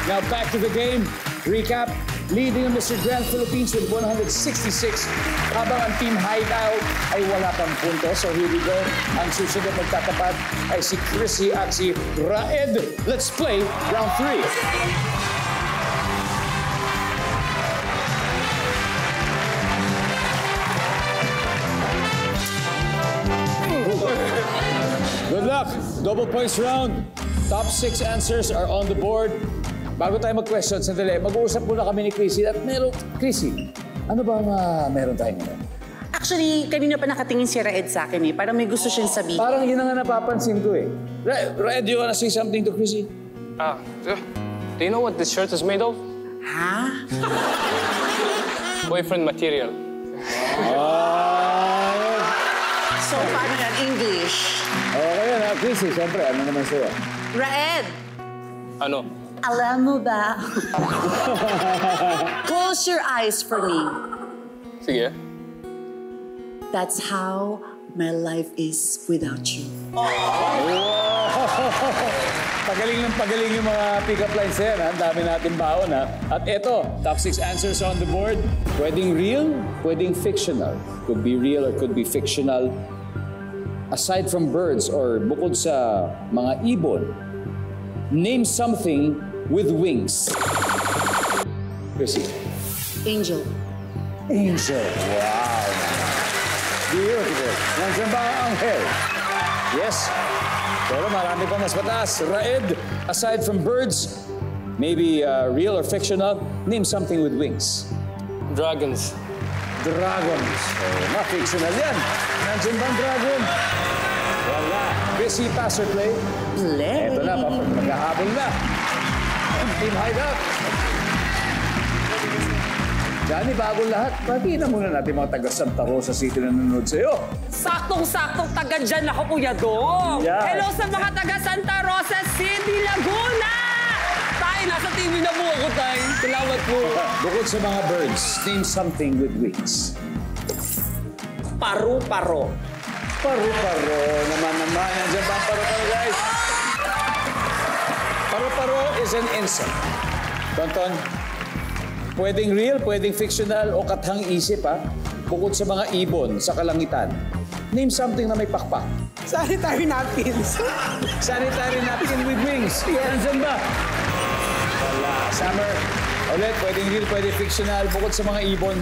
Now back to the game. Recap. Leading ang Mr. Grand Philippines with 166. Habang ang Team Hideout ay wala pang punto. So here we go. Ang susunod magtatapat ay si Chrissy at si Raed. Let's play round 3. Good luck. Double points round. Top 6 answers are on the board. Bago tayo mag-question, sandali, mag-uusap muna kami ni Chrissy. At meron, Chrissy, ano ba meron tayo ngayon? Actually, kanina pa nakatingin si Raed sa akin eh. Parang may gusto siyang sabihin. Parang yun ang napapansin ko eh. Raed, do you wanna say something to Chrissy? Do you know what this shirt is made of? Ha? Boyfriend material. So, paano yan? English? Okay yan ha, Chrissy. Siyempre, ano naman sa'yo? Raed! Ano? Alam mo ba? Close your eyes for me. Sige. That's how my life is without you. Pagaling yung mga pick-up lines yan. Ang dami natin baon ha. At eto, top 6 answers on the board. Pwedeng real, pwedeng fictional. Could be real or could be fictional. Aside from birds or bukod sa mga ibon, name something with wings. Chrissy. Angel. Angel. Wow. Beautiful. Nandiyan ba ang anghel? Yes. Pero marami pa mas mataas. Raed, aside from birds, maybe real or fictional, name something with wings. Dragons. Dragons. Oh, fictional yan. Nandiyan ba ang dragon? Wala. Chrissy, pass or play? Play. Eto na, maghahabol na. Team Hideout. Johnny, bagong lahat. Pakita muna natin mga taga Santa Rosa City na nanonood sa'yo. Saktong-saktong taga dyan ako, Kuya Dong. Yeah. Hello sa mga taga Santa Rosa City, Laguna! Tay, nasa TV na po ako, Tay. Salamat po. Bukod sa mga birds, name something with wings. Paru-paro. Paru-paro naman. Nandiyan ba ang paru-paro, guys? Paru-paro is an insect. Tonton, pwedeng real, pwedeng fictional o kathang isip, ha? Bukod sa mga ibon sa kalangitan. Name something na may pakpak. Sanitary napkins. Sanitary napkin with wings. Nandiyan ba? Wala. Summer, ulit, pwedeng real, pwedeng fictional. Bukod sa mga ibon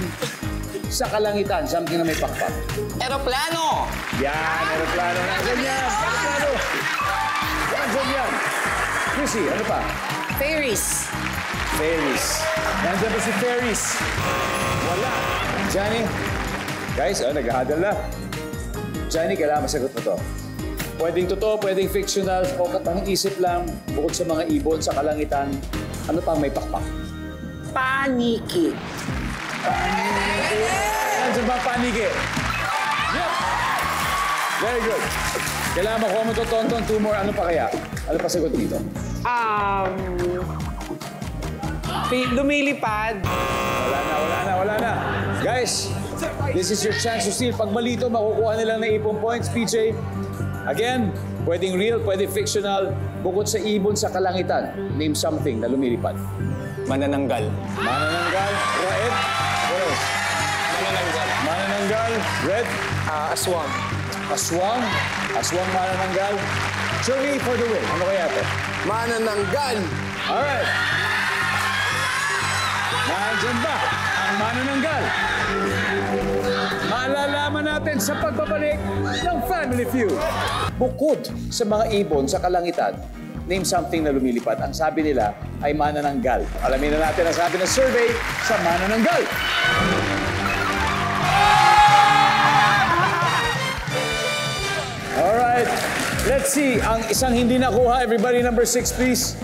sa kalangitan, something na may pakpak. Aeroplano. Yan, aeroplano. Nandiyan yan. Aeroplano. Nandiyan yan. Chrissy, ano pa? Fairies. Fairies. Nandiyan ba si Fairies? Wala. Johnny? Guys, naghahadal na. Johnny, kailangan masagot mo to. Pwedeng totoo, pwedeng fictional, o katang isip lang, bukod sa mga ibon sa kalangitan. Ano pang may pakpak? Paniki. Paniki. Nandiyan ba ang paniki? Yep. Very good. Kailangan makuha mo to, Tonton. 2 more. Ano pa kaya? Ano pa sagot dito? Lumilipad. Wala na. Guys, this is your chance to steal. Pag malito, makukuha nilang na ipong points. PJ, again, pwedeng real, pwedeng fictional. Bukod sa ibon sa kalangitan, name something na lumilipad. Manananggal. Manananggal. Raed. What else? Manananggal. Manananggal. Red. Aswang. Aswang. Aswang manananggal. Joey for the win. Ano kaya ito? Manananggal. Alright. Nandiyan ba ang manananggal? Malalaman natin sa pagbabalik ng Family Feud. Bukod sa mga ibon sa kalangitan, name something na lumilipad. Ang sabi nila ay manananggal. Alamin na natin ang sabi ng survey sa manananggal. Alright. Let's see. Ang isang hindi nakuha. Everybody, number 6, please.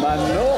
Manok.